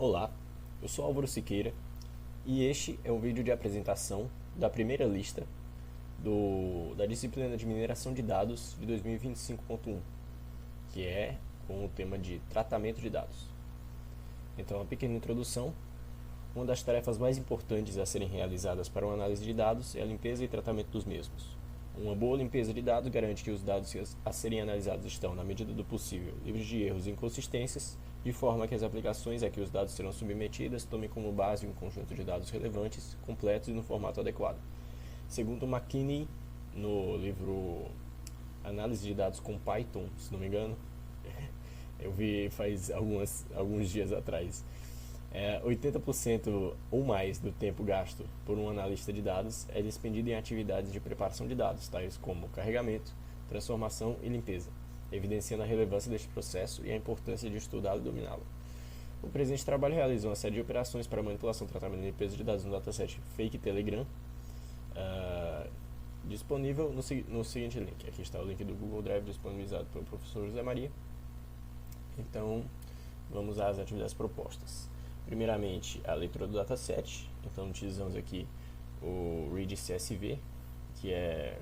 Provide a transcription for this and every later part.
Olá, eu sou Álvaro Siqueira e este é um vídeo de apresentação da primeira lista da disciplina de mineração de dados de 2025.1, que é com o tema de tratamento de dados. Então, uma pequena introdução. Uma das tarefas mais importantes a serem realizadas para uma análise de dados é a limpeza e tratamento dos mesmos. Uma boa limpeza de dados garante que os dados a serem analisados estão, na medida do possível, livres de erros e inconsistências, de forma que as aplicações a que os dados serão submetidas tomem como base um conjunto de dados relevantes, completos e no formato adequado. Segundo McKinney, no livro Análise de Dados com Python, se não me engano, eu vi faz alguns dias atrás, 80% ou mais do tempo gasto por um analista de dados é despendido em atividades de preparação de dados, tais como carregamento, transformação e limpeza, evidenciando a relevância deste processo e a importância de estudá-lo e dominá-lo. O presente trabalho realiza uma série de operações para manipulação, tratamento e limpeza de dados no dataset Fake Telegram, disponível no seguinte link. Aqui está o link do Google Drive disponibilizado pelo professor José Maria. Então, vamos às atividades propostas. Primeiramente, a leitura do dataset. Então, utilizamos aqui o read CSV, que é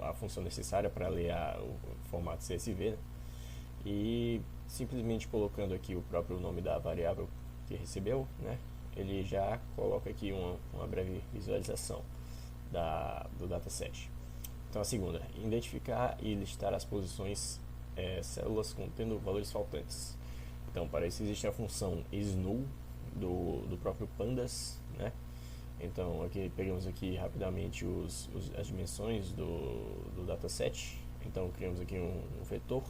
a função necessária para ler o formato CSV, né? E simplesmente colocando aqui o próprio nome da variável que recebeu, né? Ele já coloca aqui uma breve visualização do dataset. Então, a segunda, identificar e listar as posições células contendo valores faltantes. Então, para isso existe a função snu do próprio pandas, né? Então, aqui pegamos aqui rapidamente as dimensões do dataset. Então, criamos aqui um vetor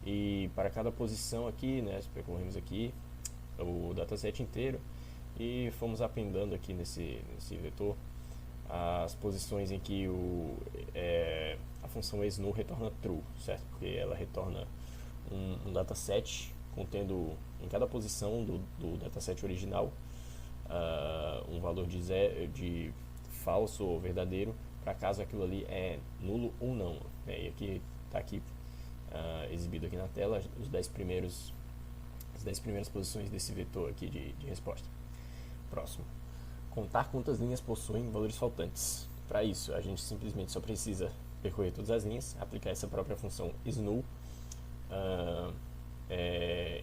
e para cada posição aqui, né, percorremos aqui o dataset inteiro e fomos appendando aqui nesse vetor as posições em que a função snu retorna true, certo? Porque ela retorna um dataset contendo em cada posição do dataset original um valor de falso ou verdadeiro para caso aquilo ali é nulo ou não, né? E aqui está aqui exibido aqui na tela as 10 primeiras posições desse vetor aqui de resposta. Próximo. Contar quantas linhas possuem valores faltantes. Para isso, a gente simplesmente só precisa percorrer todas as linhas, aplicar essa própria função snu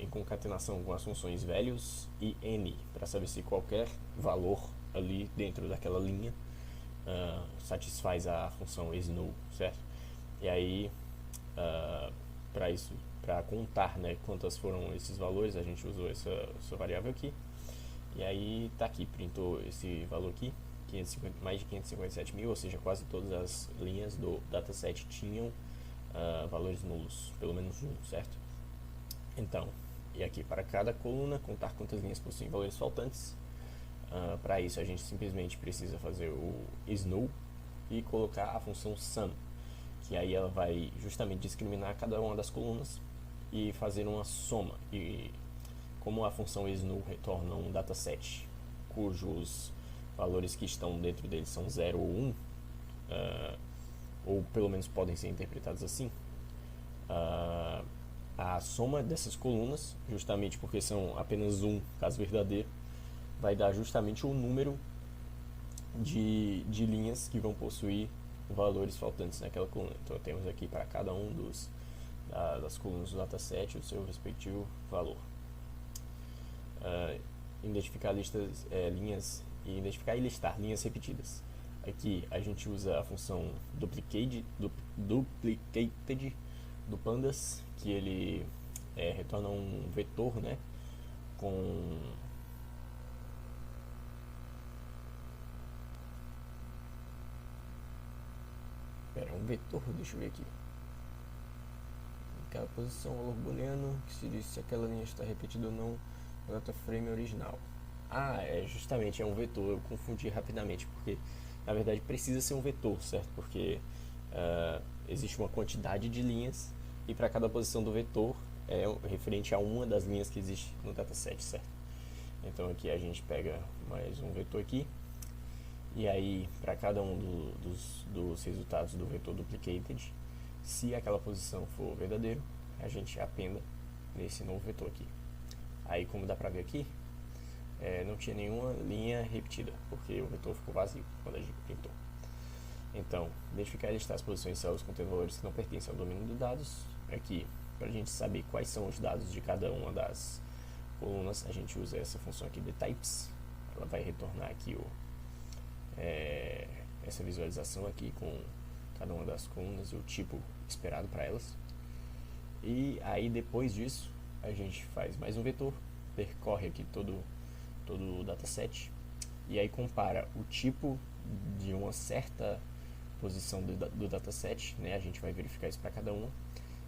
em concatenação com as funções values e n, para saber se qualquer valor ali dentro daquela linha satisfaz a função snu, certo? E aí, para isso, para contar, né, quantas foram esses valores, a gente usou essa variável aqui. E aí tá aqui, printou esse valor aqui, mais de 557 mil, ou seja, quase todas as linhas do dataset tinham valores nulos, pelo menos um, certo? Então, e aqui para cada coluna, contar quantas linhas possuem valores faltantes. Para isso a gente simplesmente precisa fazer o snu e colocar a função sum, que aí ela vai justamente discriminar cada uma das colunas e fazer uma soma. E como a função snu retorna um dataset cujos valores que estão dentro dele são 0 ou 1, ou pelo menos podem ser interpretados assim, a soma dessas colunas, justamente porque são apenas um caso verdadeiro, vai dar justamente o número de linhas que vão possuir valores faltantes naquela coluna. Então temos aqui para cada um das colunas do dataset o seu respectivo valor. Identificar linhas e identificar e listar linhas repetidas. Aqui a gente usa a função duplicated do pandas, que ele retorna um vetor, né, com um vetor, deixa eu ver aqui, em cada posição, valor booleano, que se diz se aquela linha está repetida ou não no data frame original. Justamente, é um vetor, eu confundi rapidamente, porque na verdade precisa ser um vetor, certo? Porque existe uma quantidade de linhas e para cada posição do vetor é referente a uma das linhas que existe no dataset, certo? Então aqui a gente pega mais um vetor aqui, e aí para cada um dos resultados do vetor duplicated, se aquela posição for verdadeiro, a gente apenda nesse novo vetor aqui. Aí, como dá pra ver aqui, não tinha nenhuma linha repetida, porque o vetor ficou vazio quando a gente pintou. Então, identificar e listar as posições de células contendo valores que não pertencem ao domínio dos dados. Aqui, para a gente saber quais são os dados de cada uma das colunas, a gente usa essa função aqui de types. Ela vai retornar aqui essa visualização aqui com cada uma das colunas e o tipo esperado para elas. E aí, depois disso, a gente faz mais um vetor, percorre aqui todo o dataset e aí compara o tipo de uma certa posição do dataset, né? A gente vai verificar isso para cada uma,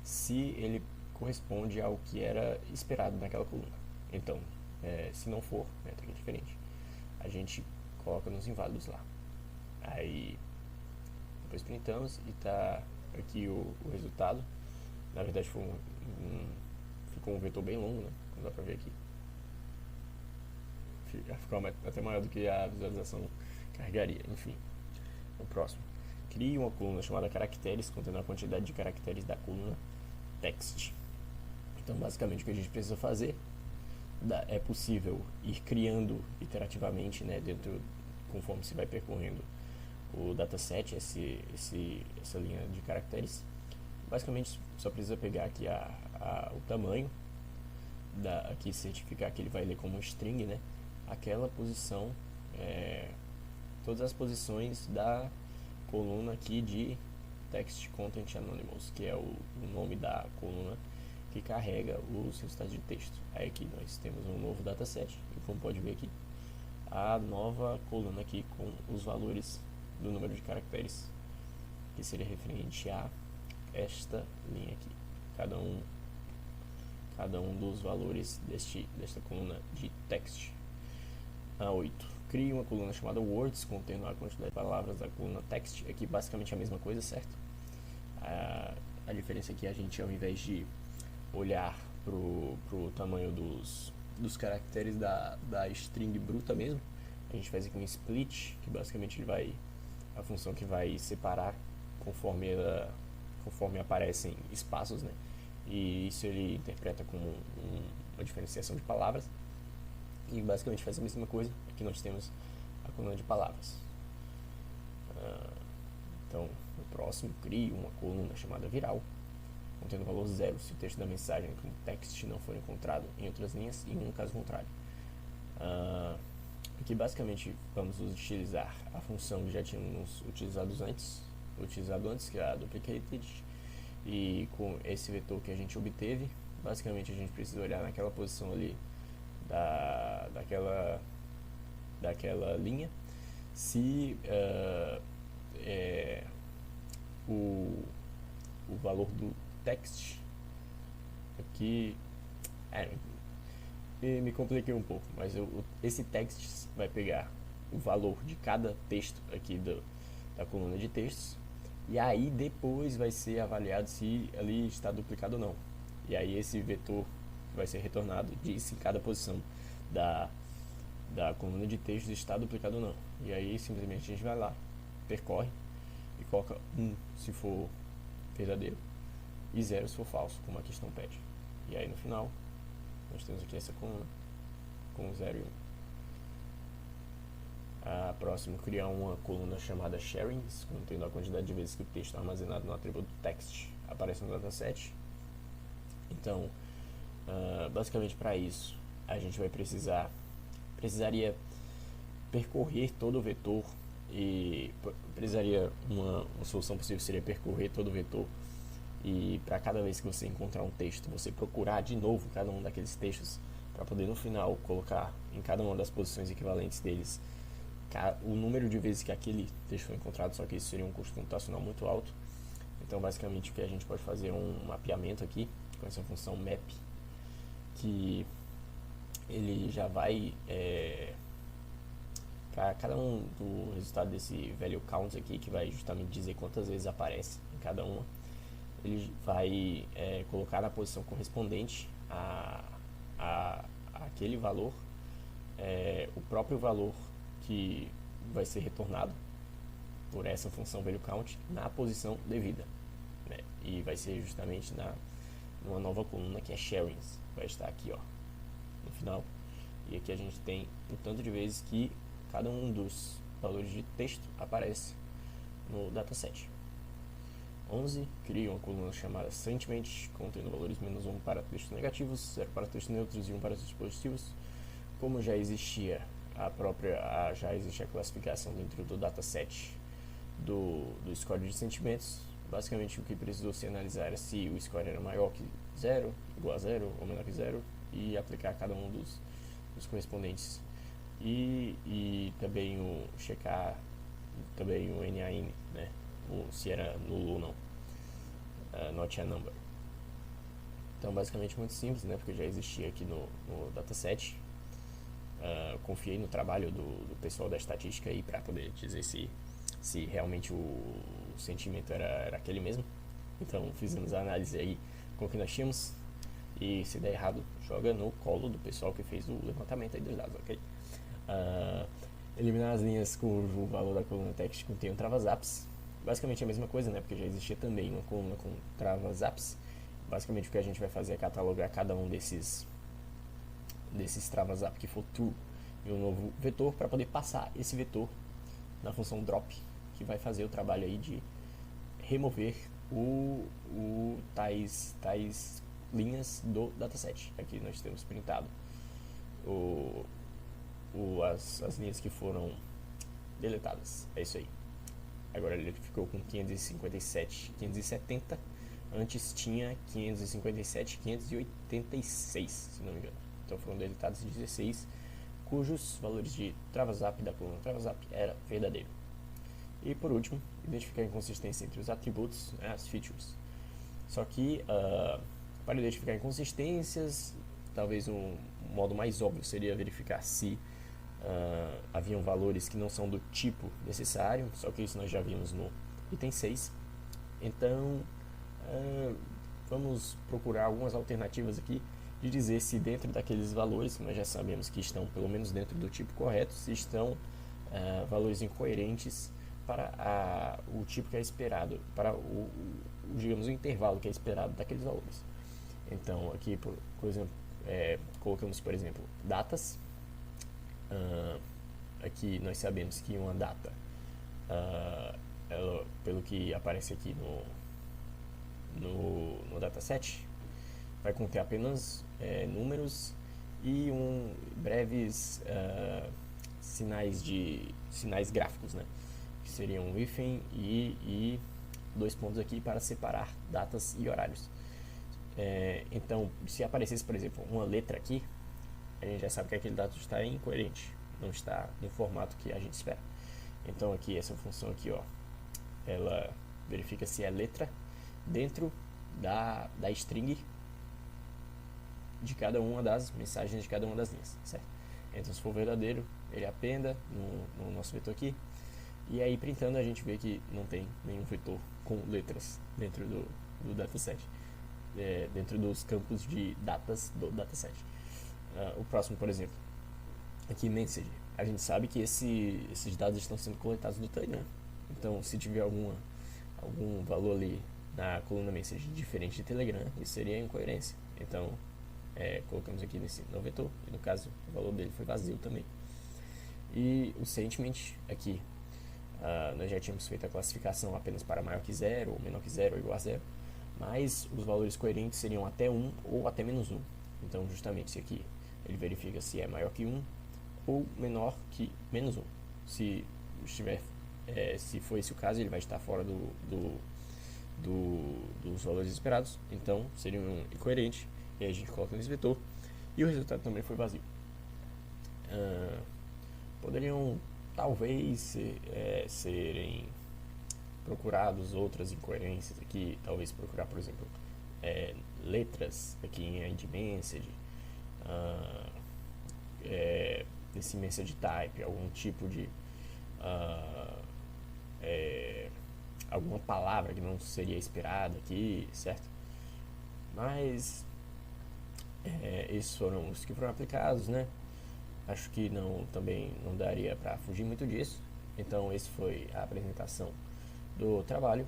se ele corresponde ao que era esperado naquela coluna. Então, se não for, tá aqui diferente, a gente coloca nos inválidos lá. Aí, depois printamos e tá aqui o resultado. Na verdade, ficou um vetor bem longo, né? Não dá pra ver aqui. Ficou até maior do que a visualização carregaria. Enfim, o próximo. Crie uma coluna chamada caracteres, contendo a quantidade de caracteres da coluna text. Então, basicamente, o que a gente precisa fazer é possível ir criando iterativamente, né, conforme se vai percorrendo o dataset, essa linha de caracteres. Basicamente, só precisa pegar aqui o tamanho, aqui certificar que ele vai ler como string, né, aquela posição, todas as posições da coluna aqui de Text Content Anonymous, que é o nome da coluna que carrega os resultados de texto. Aí aqui nós temos um novo dataset, e como pode ver aqui, a nova coluna aqui com os valores do número de caracteres, que seria referente a esta linha aqui, cada um dos valores desta coluna de text. A 8. Crie uma coluna chamada words, contendo a quantidade de palavras da coluna text. Aqui basicamente a mesma coisa, certo? A diferença aqui é a gente, ao invés de olhar pro tamanho dos caracteres da string bruta mesmo, a gente faz aqui um split, que basicamente a função que vai separar conforme aparecem espaços, né? E isso ele interpreta como uma diferenciação de palavras. E basicamente faz a mesma coisa. Aqui nós temos a coluna de palavras. Então, no próximo, crie uma coluna chamada viral, contendo valor 0 se o texto da mensagem com text não for encontrado em outras linhas e em um caso contrário. Aqui basicamente vamos utilizar a função que já tínhamos utilizado antes, que é a duplicated, e com esse vetor que a gente obteve, basicamente a gente precisa olhar naquela posição ali daquela linha, se o valor do text aqui me compliquei um pouco, mas esse text vai pegar o valor de cada texto aqui da coluna de textos, e aí depois vai ser avaliado se ali está duplicado ou não, e aí esse vetor vai ser retornado diz se cada posição da coluna de textos está duplicado ou não. E aí simplesmente a gente vai lá, percorre e coloca 1 se for verdadeiro e 0 se for falso, como a questão pede. E aí no final nós temos aqui essa coluna com 0 e 1. A próxima, criar uma coluna chamada sharings, contendo a quantidade de vezes que o texto armazenado no atributo text aparece no dataset. Então, basicamente para isso a gente precisaria percorrer todo o vetor, e uma solução possível seria percorrer todo o vetor, e para cada vez que você encontrar um texto, você procurar de novo cada um daqueles textos para poder no final colocar em cada uma das posições equivalentes deles o número de vezes que aquele texto foi encontrado, só que isso seria um custo computacional muito alto. Então basicamente o que a gente pode fazer é um mapeamento aqui com essa função map, que ele já vai para cada um do resultado desse value count aqui, que vai justamente dizer quantas vezes aparece em cada uma, ele vai colocar na posição correspondente a aquele valor o próprio valor que vai ser retornado por essa função value count na posição devida, né? E vai ser justamente numa nova coluna que é sharings, vai estar aqui, ó. no final. E aqui a gente tem o tanto de vezes que cada um dos valores de texto aparece no dataset. 11, cria uma coluna chamada Sentiment, contendo valores -1 para textos negativos, 0 para textos neutros e 1 para textos positivos. Como já existia já existe a classificação dentro do dataset do score de sentimentos, basicamente o que precisou se analisar era se o score era maior que 0, igual a 0 ou menor que 0, e aplicar cada um dos correspondentes. E também checar também o NaN, né? Se era nulo ou não, not a number. Então basicamente muito simples, né? Porque já existia aqui no dataset. Confiei no trabalho do pessoal da estatística aí para poder dizer se realmente o sentimento era aquele mesmo. Então fizemos a análise aí com o que nós tínhamos, e se der errado, joga no colo do pessoal que fez o levantamento aí dos dados, ok? Eliminar as linhas cujo valor da coluna text contém travas-apps. Basicamente a mesma coisa, né? Porque já existia também uma coluna com travas-apps. Basicamente o que a gente vai fazer é catalogar cada um desses travas-app que for true em um novo vetor, para poder passar esse vetor na função drop, que vai fazer o trabalho aí de remover tais linhas do dataset. Aqui nós temos printado as linhas que foram deletadas. É isso aí. Agora ele ficou com 570. Antes tinha 557, 586, se não me engano. Então foram deletados 16, cujos valores de travas-app da coluna travas-app era verdadeiro. E por último, identificar a inconsistência entre os atributos, né, as features. Só que para identificar inconsistências, talvez um modo mais óbvio seria verificar se haviam valores que não são do tipo necessário, só que isso nós já vimos no item 6. Então vamos procurar algumas alternativas aqui de dizer se dentro daqueles valores que nós já sabemos que estão pelo menos dentro do tipo correto, se estão valores incoerentes para o tipo que é esperado, para digamos, o intervalo que é esperado daqueles valores. Então aqui, por exemplo, colocamos, por exemplo, datas. Aqui nós sabemos que uma data, pelo que aparece aqui no dataset, vai conter apenas números e breves sinais gráficos, né? Que seriam um hífen e 2 pontos aqui para separar datas e horários. Então, se aparecesse, por exemplo, uma letra aqui, a gente já sabe que aquele dado está incoerente, não está no formato que a gente espera. Então aqui, essa função aqui, ó, ela verifica se é letra dentro da string de cada uma das mensagens de cada uma das linhas, certo? Então se for verdadeiro, ele appenda no nosso vetor aqui, e aí printando a gente vê que não tem nenhum vetor com letras dentro do dataset, dentro dos campos de datas do dataset. O próximo, por exemplo, aqui message, a gente sabe que esses dados estão sendo coletados do Telegram. Então se tiver algum valor ali na coluna message diferente de Telegram, isso seria incoerência. Então colocamos aqui nesse no vetor, e no caso o valor dele foi vazio também. E o sentiment aqui, nós já tínhamos feito a classificação apenas para maior que 0, ou menor que 0, ou igual a 0, mas os valores coerentes seriam até 1 ou até -1. Então justamente esse aqui, ele verifica se é maior que 1 ou menor que -1. Se for esse o caso, ele vai estar fora dos valores esperados, então seria um incoerente, e aí a gente coloca nesse vetor, e o resultado também foi vazio. Poderiam talvez serem procurados outras incoerências aqui, talvez procurar, por exemplo, letras aqui em end message, nesse message type, algum tipo de alguma palavra que não seria esperada aqui, certo? Mas esses foram os que foram aplicados, né? Acho que também não daria para fugir muito disso. Então esse foi a apresentação do trabalho,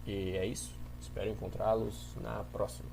e é isso. Espero encontrá-los na próxima.